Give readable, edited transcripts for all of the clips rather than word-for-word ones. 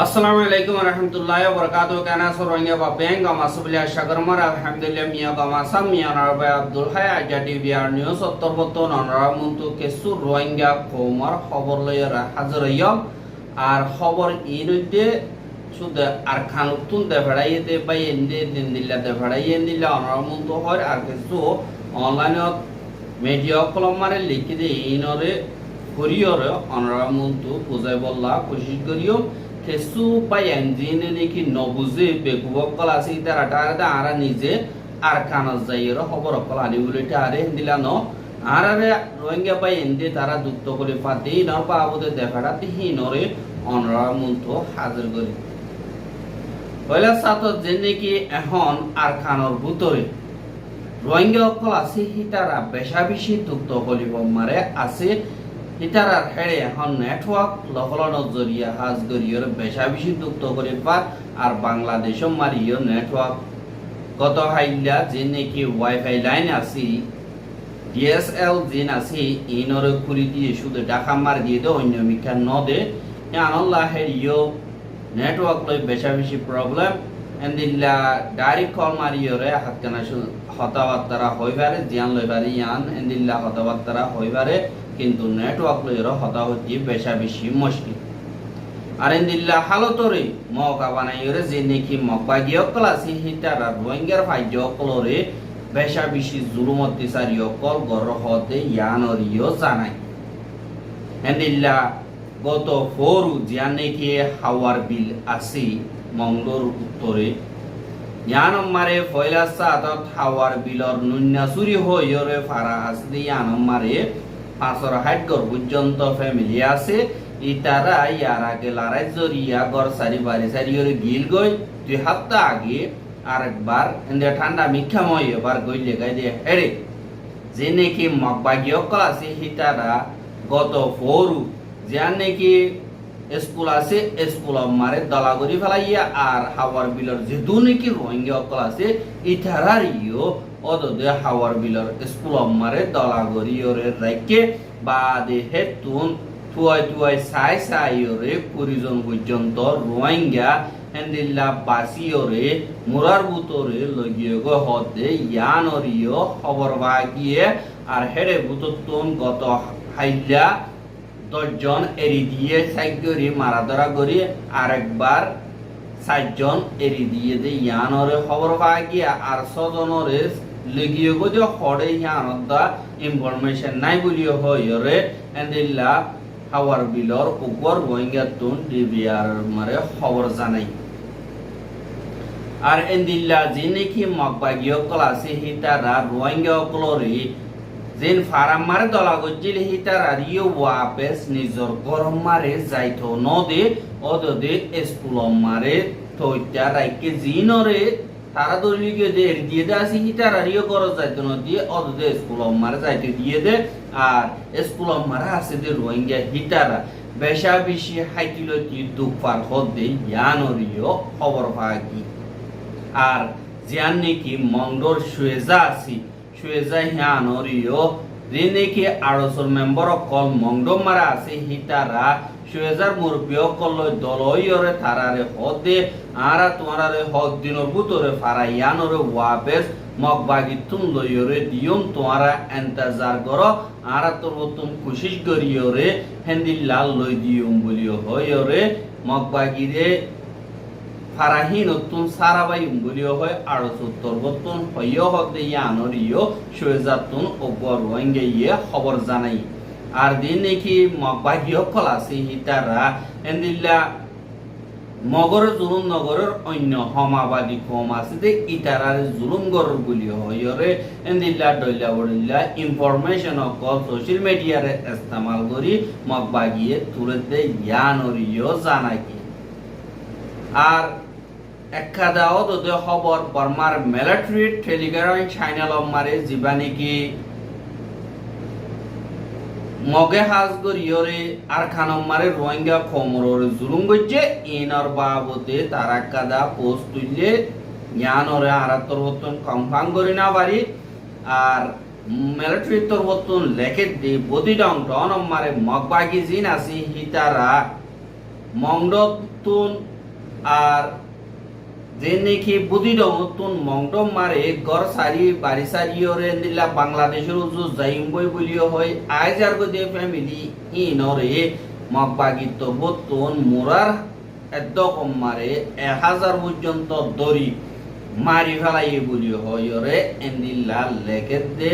আসসালামু আলাইকুম রহমতুল্লাহ বরকাত কেনা সরঙ্গে বা ব্যাংক মাসুবলিয়া সাগরমার আলহামদুলিল্লাহ মিয়া গামাসা মিয়া নারবাই আব্দুল হাই আজা ডিবিআর নিউজ উত্তরবর্তন অনরা মুন্তু কেসু রোহিঙ্গা কৌমার খবর লইয়া হাজির হইম আর খবর ইনুদ্দে শুধু আর খানুতুন দেফাড়াইতে বাই এন্ডে দিন দিল্লা দেফাড়াই এন্দিল্লা অনরা মুন্তু হয় আর কিছু অনলাইনত মিডিয়া কলমারে লিখি দে ইনরে করিয়রে অনরা মুন্তু বুঝাই বললা কোশিশ করিও কেসু পাইন জিনে নাকি নবুজে বেকুবক কল আছে তারা টারে আরা নিজে আর কানাজ যাইয়ের খবর কল আনি বলে টারে দিলা ন আরারে রোহিঙ্গা পাই এন্ডে তারা দুক্ত করে পাতে নর পাবতে দেখাটাতে হিনরে অনরা মুন্তু হাজির করি পয়লা সাত যে নাকি এখন আর খানর ভিতরে রোহিঙ্গা কল আছে তারা বেশা বেশি দুক্ত কলিব মারে আছে ইতারার হেড়ে এখন নেটওয়ার্ক লহলনের জরিয়া হাজ গরিয়র বেশা বেশি যুক্ত করে পার আর বাংলাদেশও মারিও নেটওয়ার্ক গত হাইলা যে নাকি ওয়াইফাই লাইন আছে ডিএসএল জিন আছে ইনরে খুলি দিয়ে শুধু ডাকা মার দিয়ে দে অন্য মিখা ন দে আনল্লাহ হেড়িও নেটওয়ার্ক লই বেশা বেশি প্রবলেম এন্দিল্লা ডাইরেক্ট কল মারিয়রে হাতকানা হতাবার্তারা হইবারে জিয়ান লইবারে ইয়ান এন্দিল্লা হতাবার্তারা হইবারে কিন্তু নেটওয়ার্ক লইর হতা হতি বেশা বেশি মুশকিল আর ইন্দিল্লা হালতরে মকা বানাইরে যে নাকি মকবাগিয় ক্লাসি হিটার রোহিঙ্গার ফাইজ কলরে বেশা বেশি জুলুম অত্যাচারিয় কল গর হতে ইয়ানরিও জানাই ইন্দিল্লা গত ফোরু জিয়া নাকি হাওয়ার বিল আসি মঙ্গলোর উত্তরে ইয়ানমারে ফয়লা সাতত হাওয়ার বিলর নুন্না চুরি হইরে ফারা আসদি ইয়ানমারে 560 ঘর পর্যন্ত ফ্যামিলি আছে ইতারা ইয়ার আগে লড়াই জরিয়া ঘর সারি বাড়ি সারি গিল গই 2 সপ্তাহ আগে আরেকবার এন্ডে ঠান্ডা মিক্ষাময় এবার গইলে গাই দিয়ে হেড়ে যে নাকি মকবাগিয় আছে হিতারা গত ফোরু যে নাকি স্কুল আছে স্কুল মারে দলাগরি ফেলাইয়া আর হাওয়ার বিলর যেহেতু নাকি রোহিঙ্গা আছে ইতারার ইও অদদে হাওয়ার বিলর স্কুল মারে দলাগরিয়রে রাইকে বাদে হেতুন তুয়াই সাই পরিজন পর্যন্ত রোহিঙ্গা হেন্দিল্লা বাসিয়রে মুরার বুতরে লগিয়ে গো হতে ইয়ানরিও খবর বাগিয়ে আর হেড়ে বুততুন গত হাইলা 10 জন এরি দিয়ে সাইগরি মারা ধরা করি আরেকবার 7 জন এরি দিয়ে দে ইয়ানরে খবর বাগিয়ে আর 6 জনরে লগিয়ে গো যে হড়ে ইয়ানদা ইনফরমেশন নাই বলিও হয়রে এন্দিল্লা হাওয়ার বিলর উপর রোহিঙ্গা তুন ডিবিআর মারে খবর জানাই আর এন্দিল্লা যে নাকি মকবাগিয় ক্লাসে হিতারা রোহিঙ্গা কলরে যেন ফারাম মারে দলা গজিল হিতারা রিও ওয়াপেস নিজর গরম মারে যাইতো নদে অদদে স্কুল মারে তৈতা রাইকে জিনরে তারা দলিগে দে দিয়ে দে আসি হিতারা রিও গরজ যাইতো নদী অদদে স্কুল মারে যাইতে দিয়ে দে আর স্কুল মারা আছে দে রোহিঙ্গা হিতারা বেশা বেশি হাইতিলতি দুপার হদে ইয়ানরিও খবর পাগি আর জিয়ান নাকি মংডোর সুয়েজা আছি সুয়েজা হিয়ানরিও যে নাকি 800 মেম্বার কল মংডো মারা আছে হিতারা সুয়েজার মুরবিও কল দলইরে তারারে হদে আরা তোমারে হক দিনর বুতরে ফারাইয়ানরে ওয়াবেস মকবাগিতুন লইরে দিয়ম তোমারা ইন্তজার করো আরা তোরতুম কোশিশ করিয়রে হেন্দিল্লাল লই দিয়ম বলিও হয়রে মকবাগিরে ফারাহি নতুন সারাবাই বলিও হয় 78 বতন হইও হতে ইয়ানরিও সুয়েজাতুন ওপর রোহিঙ্গা ইয়ে খবর জানাই আর দিন নাকি মকবাগিয় কল আছে হিতারা এন্দিল্লা মগরের জুলুম নগরের অন্য হমাবাদী কম আছে যে ইতারার জুলুম গরর বলিও হয়রে এন্দিল্লা ডইলা বড়িল্লা ইনফরমেশন কল সোশ্যাল মিডিয়ারে ইস্তেমাল করি মকবাগিয়ে তুলতে ইয়ানরিও জানাই আর একাদাও দদে খবর বর্মার মিলিটারি টেলিগ্রাম চ্যানেল মারে জিবা নাকি মগে হাজ গরিয়রে আর খানম মারে রোহিঙ্গা খমরর জুলুম গজ্জে ইনর বাবতে তারা কাদা পোস্ট তুললে জ্ঞানরে আরাতর বতন কনফার্ম করি না পারি আর মিলিটারি তোর বতন লেখে দে বদি ডং ডন মারে মগবাগি জিন আসি হিতারা মংডতুন আর যে নাকি বুদিডতুন মংডম মারে গর সারি বাড়ি সারিওরে দিলা বাংলাদেশের উজু যাইম বই বলিও হয় আইজার গদে ফ্যামিলি ইনরে মগবাগিত বতুন মুরার একদম মারে 1000 পর্যন্ত দড়ি মারি ফেলাই বলিও হয় রে এন্দিল্লা লেখে দে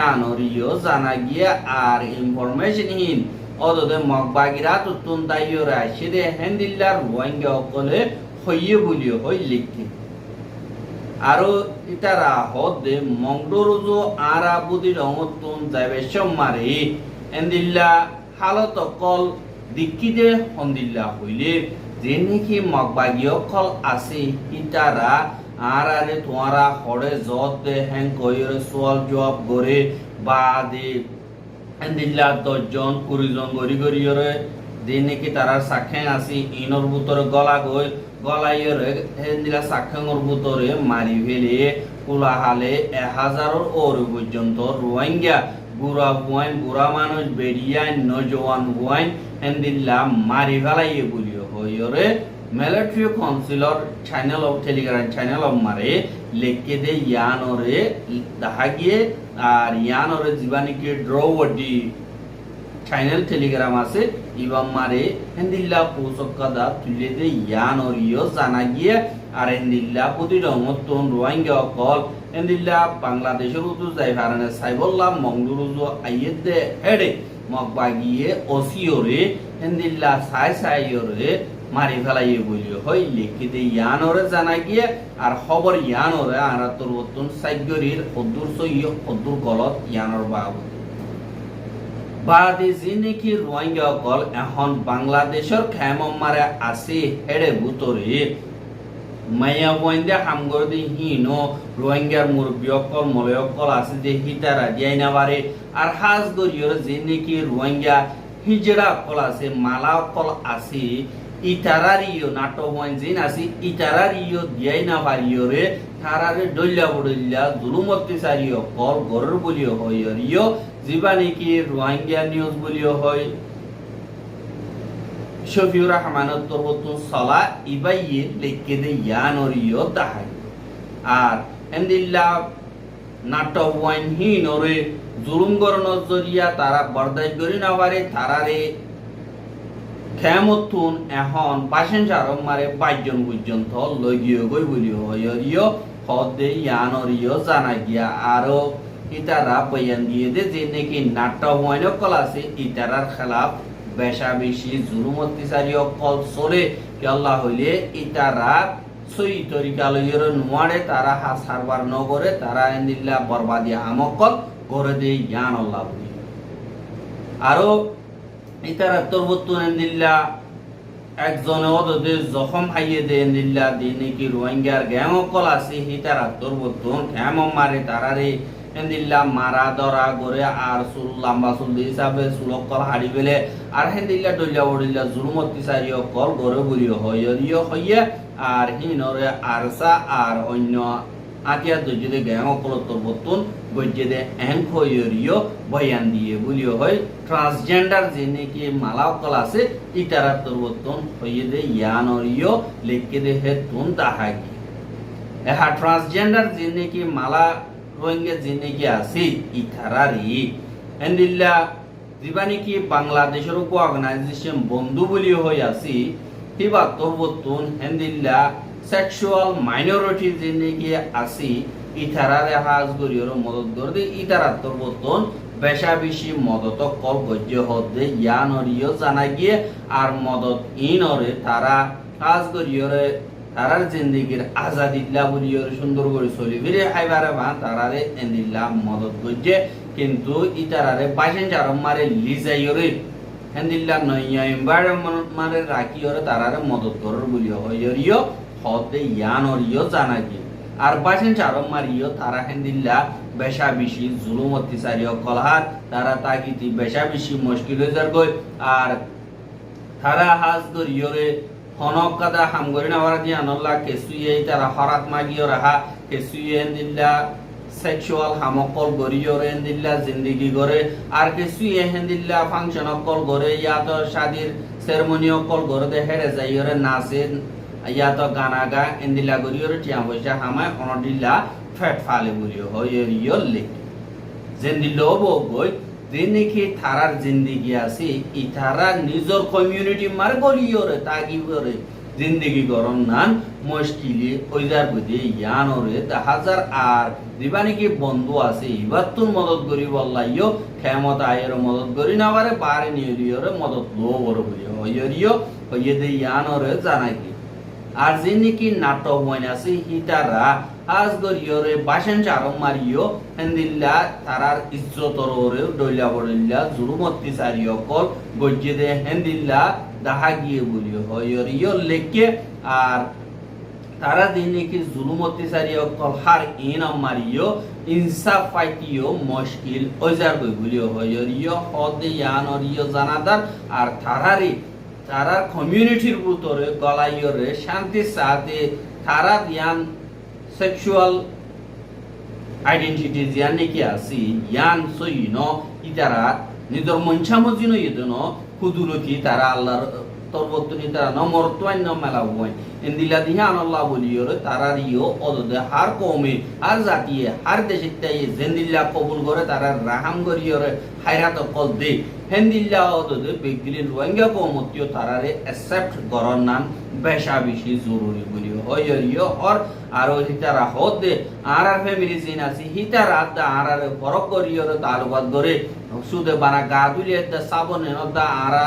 আনরিও জানা গিয়া আর ইনফরমেশন হিন অদদে মগবাগিরা তুতুন দাইয়রে আসিদে হেন্দিল্লার রোহিঙ্গা অকলে হইয়ে বলিও হই লিখি আরো ইতারা হদে মংডরুজো আরা বুদি রঙতুন যাবে সম্মারে এন্দিল্লা হালত কল দিক্কিদে হন্দিল্লা হইলে যে নাকি মগবাগি অকল আছে ইতারা আর আরে তোমারা হড়ে জত দে হ্যাং কইরে সোয়াল জবাব করে বা দে এন্দিল্লা 10 জন 20 জন গরি গরিয়রে যে নাকি তারা সাক্ষাং আছে ইনর ভিতরে গলা গই গলাইরে হেন্দিলা সাক্ষাংর ভিতরে মারি ফেলে কুলা হালে 1000 ওর পর্যন্ত রোহিঙ্গা বুড়া মানুষ বেরিয়ান নজওয়ান ওয়াইন হেন্দিল্লা মারি ফেলাইয়ে বলিও হইরে military councillor channel of telegram channel of মারে লেখকে দে ইয়ানরে দেখা গিয়ে আর ইয়ানরে জীবানিকে দ্রৌপদী চ্যানেল টেলিগ্রাম আছে ইবাম মারে হেন্দিল্লা পোসকদা তুলে দে ইয়ানরিও জানা গিয়ে আর হেন্দিল্লা প্রতিরঙতন রোহিঙ্গা অকল হেন্দিল্লা বাংলাদেশের উতু যাই কারণে সাইবল্লা মংডুরুজো আইয়ে দে হেডে মগবাগিয়ে ওসিওরে হেন্দিল্লা সাইওরে মারি ফেলাইয়ে বলিও হই লিখিতে ইয়ানরে জানা গিয়ে আর খবর ইয়ানরে আর তোর নতুন সাইগরির কদ্দুর সইয় কদ্দুর গলত ইয়ানর বাবু বাদে জিনেকি রোহিঙ্গা কল এখন বাংলাদেশের খেমম মারে আছে হেডে বুতরে মাইয়া বইন্দে হামগরদি হিনো রোহিঙ্গার মুরব্বী অকল মলয় অকল আছে যে হিতারা দিয়াই না পারে আর হাজ গরিয়র জিনেকি রোহিঙ্গা হিজড়া অকল আছে মালা অকল আছে ইতারারিও নাটক ওয়াইন জিন আছে ইতারারিও দিয়াই না পারিওরে তারারে ডল্লা বড়ল্লা জুলুমতি সারিও কল গরর বলিও হইরিও জীবানিকি রোহিঙ্গা নিউজ বলিও হয় শফিউর রহমানের তরবতুন সালা ইবাইয়ে লেখকে দে ইয়ানরিও দাহাই আর এন্দিল্লা নাটক ওয়াইন হিনরে জুলুম গরনর জরিয়া তারা বরদাস্ত করি না পারে তারারে খেমতুন এখন প্যাসেঞ্জার মারে 22 জন পর্যন্ত লগিয়ে গই বলিও হইরিও হদে ইয়ানরিও জানা গিয়া আরো ইতারা বয়ান দিয়ে দে যে নাকি নাটক ওয়াইন কল আছে ইতারার খেলাফ বেশা বেশি জুলুম অত্যাচারী অকল চলে কি আল্লাহ হইলে ইতারা সই তরিকা লইয়ের নোয়ারে তারা হাসারবার নগরে তারা এন্দিল্লা বরবাদি আমকল করে দে জ্ঞান আল্লাহ বলি আরো ইতারা তরবতুন এন্দিল্লা একজনে ওদের জখম হাইয়ে দে এন্দিল্লা দিনে কি রোহিঙ্গার গ্যাং অকল আছে ইতারা তরবতুন গ্যাম মারে তারারে হেন্দিল্লা মারা দরা গরে আর সুল লম্বা সুল হিসাবে সুলকল হাড়ি বেলে আর হেন্দিল্লা ডলিয়া বড়িল্লা জুলুম অত্যাচারী কল গরে বলিও হইরিও হইয়ে আর হিনরে আরসা আর অন্য আতিয়া দজে গ্যাং অকল তরবতুন গজ্জে দে এং হইরিও বয়ান দিয়ে বলিও হয় ট্রান্সজেন্ডার যে নাকি মালা অকল আছে ইতারা তরবতুন হইয়ে দে ইয়ানরিও লেখকে দে হে তুন তাহাগি এহা ট্রান্সজেন্ডার যে নাকি মালা রোহিঙ্গা জিনেকি আছে ইথারারি এন্দিল্লা জীবানিকি বাংলাদেশের কো অর্গানাইজেশন বন্ধু বলি হই আছে হিবা তরবতুন হেন্দিল্লা সেক্সুয়াল মাইনরিটি জিনেকি আছে ইথারারে হাজ গরিয়র মদত গরদে ইতারা তরবতুন বেশা বেশি মদত কল গজ্য হদে ইয়ানরিও জানা গিয়ে আর মদত ইনরে তারা হাজ গরিয়রে তারার জিন্দিগির আজাদিল্লা বলিয়র সুন্দর করে চলিবিরে হাইবারে বা তারারে এন্দিল্লা মদত গজ্জে কিন্তু ইতারারে প্যাসেঞ্জার মারে লিজাইরে হেন্দিল্লা নইয়া এনভায়রনমেন্ট মারে রাখিয়রে তারারে মদত করর বলিও হইরিও হদে ইয়ানরিও জানা গিয়ে আর প্যাসেঞ্জার মারিও তারা হেন্দিল্লা বেশা বেশি জুলুম অত্যাচারী কলহার তারা তাগিতি বেশা বেশি মুশকিল হয়ে যার গই আর তারা হাজ গরিয়রে হনক কাদা হামগরি নাওয়ার দিয়া নল্লা কেসুয়ে তারা হরাত মাগিও রাহা কেসুয়ে হেন্দিল্লা সেক্সুয়াল হামকল গরিয়রে হেন্দিল্লা জিন্দেগি গরে আর কেসুয়ে হেন্দিল্লা ফাংশন অকল গরে ইয়া তো শাদির সেরেমনিও কল করে দে হেরে যাইরে নাচে ইয়া তো গানা গা এন্দিলা গরিয়রে টিয়া পয়সা হামায় অনদিলা ফেট ফালে বলিও হয় রিয়ল লেখ যেন লোভ গই যেনেকি থারার জিন্দিগি আছে ই থারা নিজর কমিউনিটি মার গলিয়রে তাগিবরে জিন্দিগি গরম নান মুশকিলে ওইদার বুঝে ইয়ানরে হাজার আর দিবানিকি বন্ধু আছে ইবার তোর মদত করি বললাইও ক্ষমত আয়ের মদত করি না পারে বারে নিয়রিয়রে মদত লো বড় বুঝে হইয়রিও হইয়ে দে ইয়ানরে জানাই কি আর যেনেকি নাটক মনে আছে হিতারা আজ গরিয়রে বাসেন চারম মারিও হেন্দিল্লা তারার ইজ্জতর ওরে ডইলা বড়িল্লা জুরুমত্তি সারিও কল গজ্জে দে হেন্দিল্লা দাহা গিয়ে বলিও হইয়রিও লেকে আর তারা দিনে কি জুলুমতি সারিও কল হার ইন মারিও ইনসাফ পাইতিও মুশকিল ওজার কই বলিও হইয়রিও হদে ইয়ানরিও জানাদার আর তারার কমিউনিটির ভিতরে গলাইয়রে শান্তির সাথে তারা ইয়ান সেক্সুয়াল আইডেন্টিটি জিয়ান নাকি আসি ইয়ান সইন ইতারা নিজের মঞ্চামজিনো ইদন কুদুরকি তারা আল্লাহর তরবতনি তারা নমরতওয়ান মেলা বই ইন্দিলা দিহান আল্লাহ বলিয়রে তারারিও অদদে হার কওমে আর জাতিয়ে হার দেশে তাই জেন্দিল্লা কবুল করে তারা রাহাম করিয়রে হায়রাত কল দে হেন্দিল্লা অদদে বেগিলি রোহিঙ্গা কওমতিও তারারে অ্যাকসেপ্ট করন নান বেশা বেশি জরুরি বলিও হইয়রিও আর আরো হিতারা হদে আর ফ্যামিলি জিন আছে হিতারা দা আরারে ফরক করিয়রে তালুকাত করে সুদে বানা গা দুলিয়ে দা সাবনে নদা আরা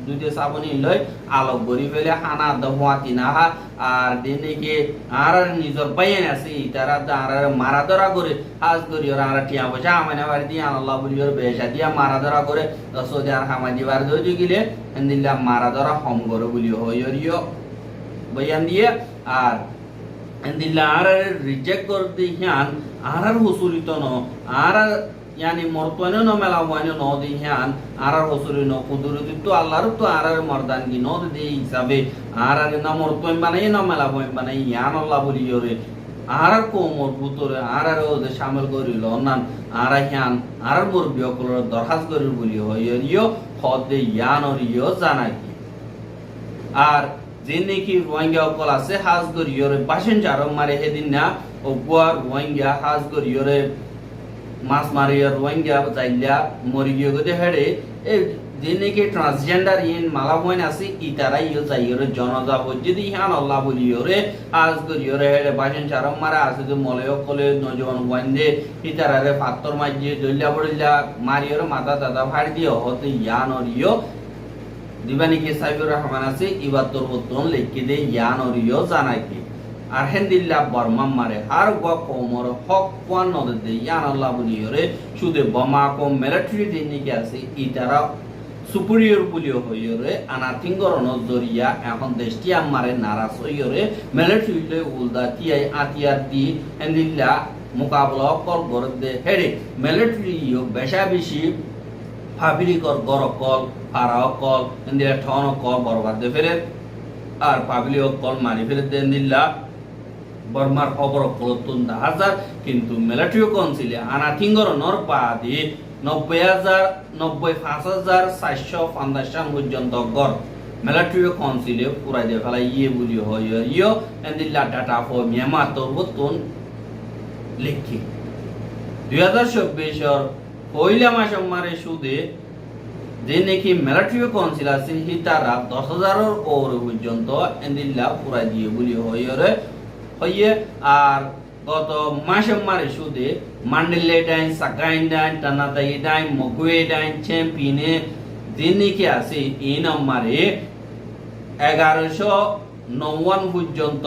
দুইতে সাবনি লই আলোক গরি ফেলে হানা দহওয়াতি নাহা আর দেনেকে আর নিজর পাইয়েন আছে তারা আর মারা ধরা করে আজ করি ওরা আর টিয়া পয়সা আমানে বাড়ি দিয়ে আল্লাহ বলি ওর বেশা দিয়া মারা ধরা করে সৌদি আর হামা দিবার ধরে গেলে দিল্লা মারা ধরা হম করে বলি হইয়রিও বয়ান দিয়ে আর দিল্লা আর রিজেক্ট করে দিহান আর হুসুরিত ন আর यानी मरतवाने न मेलावाने न दे हयान आरार हसुरी न कुदुरति तो अल्लाहर तो आरार मर्दानगी न दे हिसाबे आरार न मरतवान बानाई न मेलावान बानाई यान अल्लाह बोलियोरे आरार को मरबुतरे आरार ओदे शामिल करिल अनान आरा हयान आरार बरबियो कलर दरखास्त करिल बोलियो हयरियो खदे यान अरियो जानाकी আর যে নাকি রোহিঙ্গা কল আছে হাজ করিয়রে বাসেন চারম মারে হেদিন না ও গোয়া রোহিঙ্গা হাজ করিয়রে মাছ মারিয়া রোহিঙ্গা যাইলা মরি গিয়ে গদে হেডে এই যেনেকে ট্রান্সজেন্ডার ইন মালাবইন আছে ইতারা ইও যাইরে জনজা যদি হান আল্লাহ বলিওরে আজ করিওরে হেডে বাসেন চারম মারা আছে যে মলয় কলে নজওয়ান ওয়ান্দে ইতারারে পাত্তর মাঝে দইলা বড়িলা মারিওরে মাথা দাদা ফাড় দিও হতে ইয়ান অরিও দিবানি কে সাইবুর রহমান আছে ইবাতর বতন লিখে দে ইয়ান অরিও জানাই কি আর হেন্দিল্লা বর্মাম মারে আর গো কোমর হক কোয়ান নদে দে ইয়ান আল্লাহ বলিওরে শুধু বোমা কো মিলিটারি দিনে কি আছে ইতারা সুপিরিয়র বলিও হইরে আনাথিঙ্গর নজরিয়া এখন দেশটি আমারে নারাজ হইরে মিলিটারি লে উলদা টিআই আতিয়ার দি হেন্দিল্লা মোকাবলা কল করে দে হেডে মিলিটারি ইও বেশা বেশি ফাবিরি কর গরকল ফারাও কল হেন্দিল্লা ঠন কল বরবাদ দে ফেরে আর পাবলি কল মারি ফেরে দেন্দিল্লা বর্মার খবর কলতুন হাজার কিন্তু মিলিটারি কাউন্সিলে আনাথিঙ্গর নর পাদি 95,450 পর্যন্ত গড় মিলিটারি কাউন্সিলে পুরাই দে ফেলা ইয়ে বলি হয় ইয়ো এন্দিল্লা ডাটা ফর মিয়ানমার তরবতন লিখি 2024 এর পয়লা মাস মারে সুদে যে নাকি মিলিটারি কাউন্সিল আছে হিতারা 10,000 এর ওর পর্যন্ত এন্দিল্লা পুরাই দিয়ে বলি হয় হইয়ে আর গত মাসে মারে সুদে মান্ডেলে ডাইন সাকাইন ডাইন টানাদাই ডাইন মগুয়ে ডাইন চ্যাম্পিয়নে দিনে কি আছে এই নম্বরে 1199 পর্যন্ত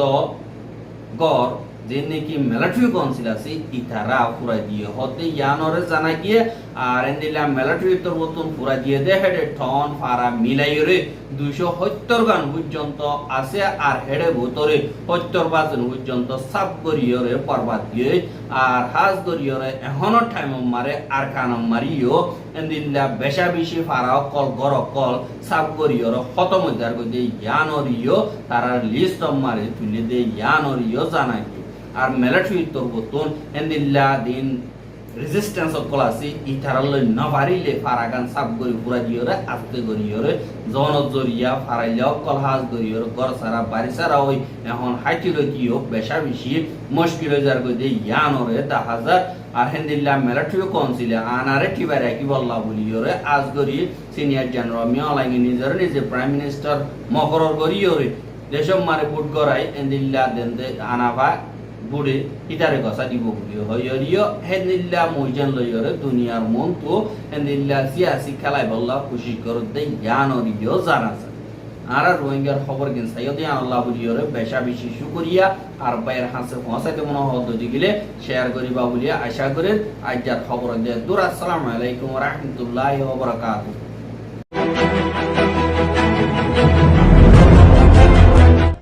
গড় যে নাকি মিলিটারি কাউন্সিল আছে ইতারা পুরা দিয়ে হতে ইয়ানরে জানা গিয়ে আর এন্দিলা মিলিটারি তো নতুন পুরা দিয়ে দে হেডে টন ফারা মিলাইরে 270 গান পর্যন্ত আছে আর হেডে ভিতরে 70 বাজন পর্যন্ত সাব করিয়রে পরবাদ দিয়ে আর হাজ করিয়রে এখনো টাইম মারে আর কান মারিও এন্দিলা বেশা বেশি ফারা কল গর কল সাব করিয়র খতম দার কই ইয়ানরিও তারা লিস্ট মারে তুলে দে ইয়ানরিও জানা আর মিলিটারি তরবতন এন্দিল্লা দিন রেজিস্ট্যান্স কলাসি ইতারাল নভারিলে ফারাগান সাব গরি পুরা দিয়রে আস্তে গরিয়রে জনত জরিয়া ফারাইলাও কলহাজ গরিয়র গর সারা বাড়ি সারা ওই এখন হাইটিল দিও বেশা বেশি মুশকিল যার গদে ইয়ানরে 10000 আর হেন্দিল্লা মিলিটারি কাউন্সিলে আনারে টিবারে কি বল্লা বলিয়রে আজ গরি সিনিয়র জেনারেল মিয়ালাঙ্গি নিজে প্রাইম মিনিস্টার মকরর গরিয়রে দেশম মারে বুট গরাই হেন্দিল্লা দেনদে আনাবা বুড়ে ইতারে গসা দিব বুড়িও হইয়রিও হেন্দিল্লা মইজান লইয়রে দুনিয়ার মন তো হেন্দিল্লা সিয়াসি খেলাই বল্লা খুশি করে দে ইয়ানরিও জানাছে আর রোহিঙ্গার খবর কিন সাইয়দে আল্লাহ বুড়িয়রে বেশা বেশি শুকরিয়া আর বাইর হাসে পৌঁছাইতে মনে হদ্দ গেলে শেয়ার করিবা বলিয়া আশা করে আজ যার খবর দে দূর আসসালামু আলাইকুম ওয়া রাহমাতুল্লাহি ওয়া বারাকাতুহু।